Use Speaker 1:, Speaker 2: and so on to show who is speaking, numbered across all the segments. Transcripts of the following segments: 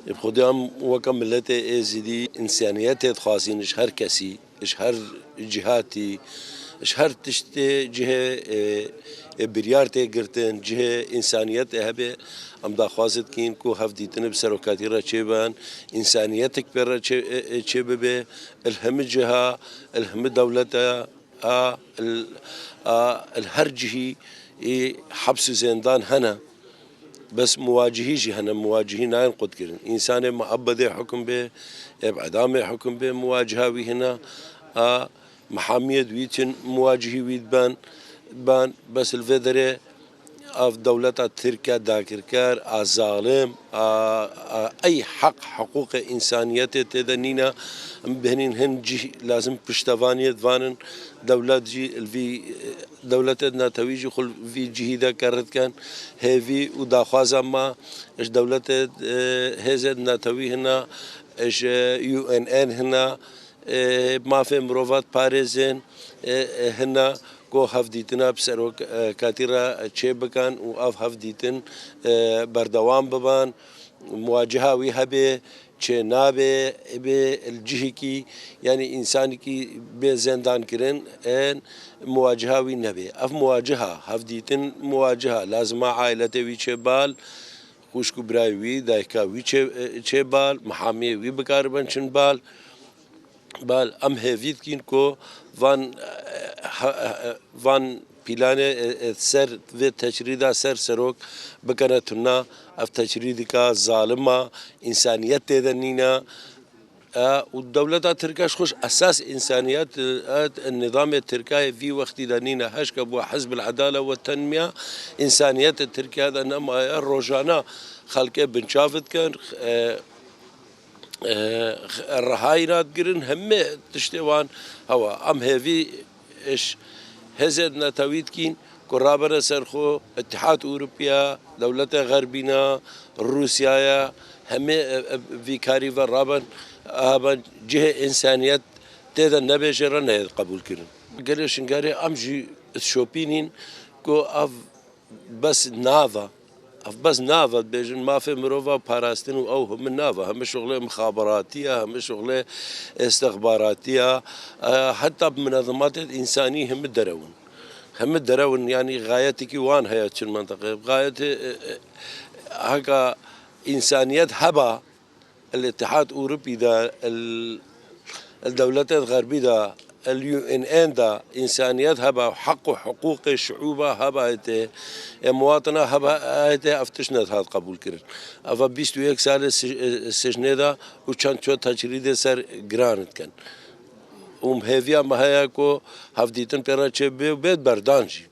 Speaker 1: بخدام وكم ملته ازدي انسانيته خاصين اش هر كسي اش هر جهاتي اش هر تشتي جهه بريارتي قرتن جهه انسانيت هبه ام دا خوازت كين كو هفديتن بسروكاتي را چبان انسانيتك بر چبه الهم جهه الهم دولته الهر جهي حبس زندان هنا بس مواجهي جهنم مواجهي ناين قد كرن إنسان معبد حكم به إعدام حكم به مواجهة وهنا محامية ويتن مواجهي ويد بان بس الفدرة اف دولة تركيا داكركار ظالم اي حقوق انسانيت تدنينا بهنين هنجي لازم پشتوانيت وانن دولت جي الفي دولتنا تويجي خل في جهيدا كرت كان هيفي وداخوازا ما اش دولت هزد ناتوي هنا اش يو ان هنا ما في مروفات باريزين هنا کو هفدیتنا بسرو کاتیرا چه بکن و اف هفدیتن بردوام ببان مواجهه وی هبه چه نابه به الجهه کی يعني انسان کی به زندان کرن ان مواجهه وی نبه اف مواجهه هفدیتن مواجهه لازم عائلته وی چه بال خوشکو برای وی دایکا وی چه بال محامی وی بکار بنچن بال ام هفید کین کو وان پیلانه سر و تشریدا سروک بکنه تنا اف تشریدی کا ظالمه انسانیت تدنینا والدولة تركاش خوش أساس إنسانيات النظام التركي في وقت دنينا هشكب وحزب العدالة والتنمية إنسانيات التركي هذا إنما الروجانا خلق بن شافت كان الرهاينات قرن هم تشتوان هوا ام هذي ايش هزد نتويت كين قرابنا سرخو اتحاد اوروبيا دولة غربينا روسيا هم في كاري ورابن ابا جهه انسانيات تدا نبيجرن قبول كرن قالش نقاري امجي شوبينين كو اف بس نافا بس نافذ بيجن ما في مروفا باراستين او هم النافا هم شغله مخابراتيه هم شغله استخباراتيه حتى بمنظمات الانسانيه هم الدرون يعني غايتك وان هي المنطقه غايه هكا انسانيات هبه الاتحاد الاوروبي ده الدولات الغربيه ده اليو ان ان دا انسانيات هبا حق حقوق الشعوب هبا مواطنه هبا افتشنت هذا قبول كرن افا 21 سال السجن دا وكان شو تجريد سر جرانت كان هيفيا ما هيكو هفديتن بيرا تشبي بيت بردانجي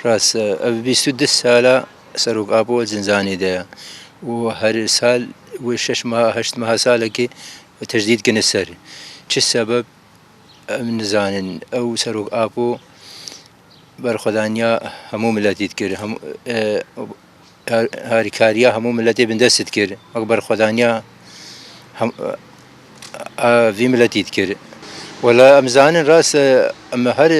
Speaker 2: راس 22 سالة سروق ابو زنزاني ده وهر سال وشش ما هشت ما سالكي تجديد كن السر شو السبب من زانن او سروق ابو برخدانيا هموم التي تذكر هم هاري كاريا هموم التي بندست تذكر اكبر خدانيا هم في ملتي تذكر ولا امزان راس اما هر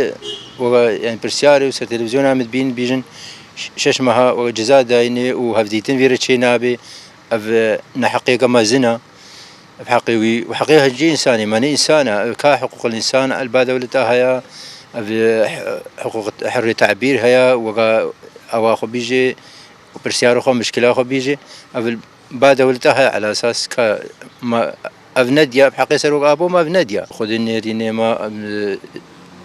Speaker 2: يعني برسياري وسر تلفزيون عمد بيجن ششمها وجزاء دايني وهفديتن فيرتشي نابي اف نحقيقه ما زنا بحقيقي وحقيقة جي إنساني ماني إنسانة كحقوق الإنسان البادة ولتها هيا حقوق حرية تعبير هيا أو أخو بيجي وبرسيار أخو مشكلة أخو بيجي البادة ولتها هيا على أساس ما أفنديا بحقيقة سروق أبو ما أفنديا خذ النيرين ما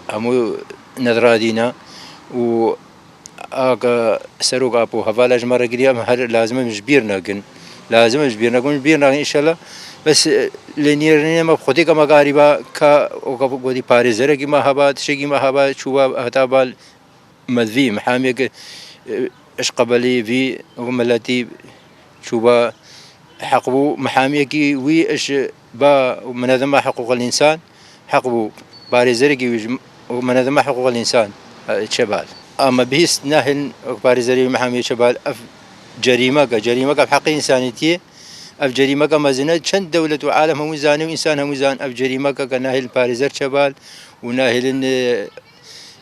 Speaker 2: همو نذرادينا و سروق أبو هفالاج مرة قريب لازم مجبيرنا كن لازم مجبيرنا إن شاء الله بس لنيرني ما بخدي كما قاربا كا وقودي باريزر كي ما هبا تشي ما هبا شوبا هتابال مذفي محامي اش قبلي في وملاتي شوبا حقبو محامي كي وي اش با منظمة حقوق الانسان حقبو باريزر كي ومنظمة حقوق الانسان شبال اما بيس ناهن باريزر محامي شبال جريمة بحق انسانيتي اف جريمه كمزنه چند دولة وعالم هم زاني وانسان هم زان اف جريمه كناهل باريزر شبال وناهل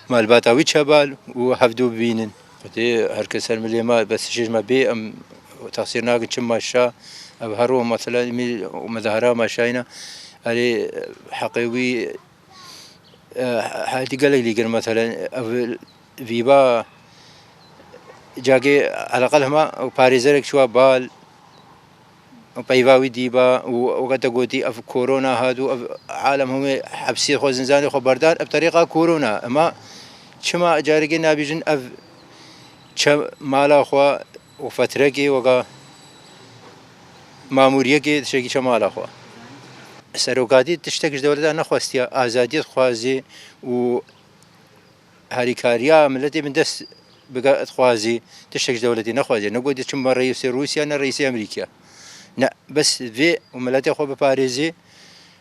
Speaker 2: مال باتاوي شبال وحفدو بينن هر كسر مليما بس شيش ما بي ام تقصيرنا كما شا هرو مثلا مظاهرة ماشينا على حقيقي هادي قال لي قال مثلا فيبا جاكي على الأقل ما باريزرك شو بال وبيفاوي ديبا وقت قوتي أف كورونا هادو عالم هم حبسي خو زنزاني خو بردان بطريقة كورونا أما شما جارجي نابيجن أف شم مالا خو وفتركي وقا ماموريكي تشكي شمالا خو سروقاتي تشتكي دولة نخواستيا آزادية خوازي و هاريكاريا ملتي من دس بقى خوازي تشتكي دولتي نخوازي نقول دي شم رئيس روسيا أنا رئيس أمريكا لا بس في وملتي خو بباريزي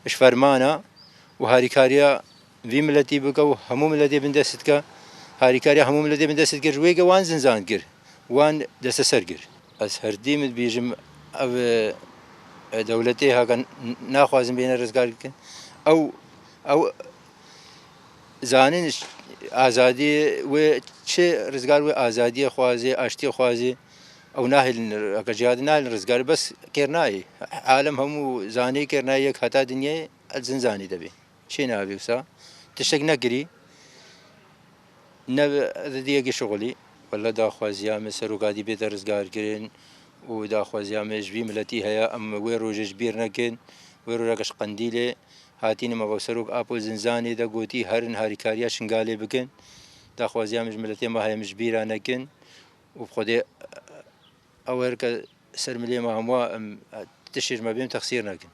Speaker 2: إيش فرمانا وهاريكاريا في ملتي بقى همو ملتي من دستك هاريكاريا همو ملتي من دستك جويجا وان زنزان كر وان دست سرقر بس هردي من بيجم أو دولتي هاكن ناخوازن بين الرزقار أو زانين آزادي وش رزقار وآزادي خوازي أشتي خوازي أو ناهل كجهاد ناهل رزقار بس كرناي عالم هم زاني كرناي حتى دنيا الزنزاني دبي شيء نابي وسا تشتق نقري نب ذي شغلي ولا دا خوازيا مسرو قادي بيت رزقار كرين ودا خوازيا مجبي ملتي هيا أم ويرو جبير نكن ويرو رقش قنديلة هاتين ما بوسروق أبو زنزاني دا قوتي هرن هاريكاريا شنقالي بكن دا خوازيا ملتي ما هي مجبيرة نكن وبخدي أورك سرملي ما هم تشير ما بين تخسير نكن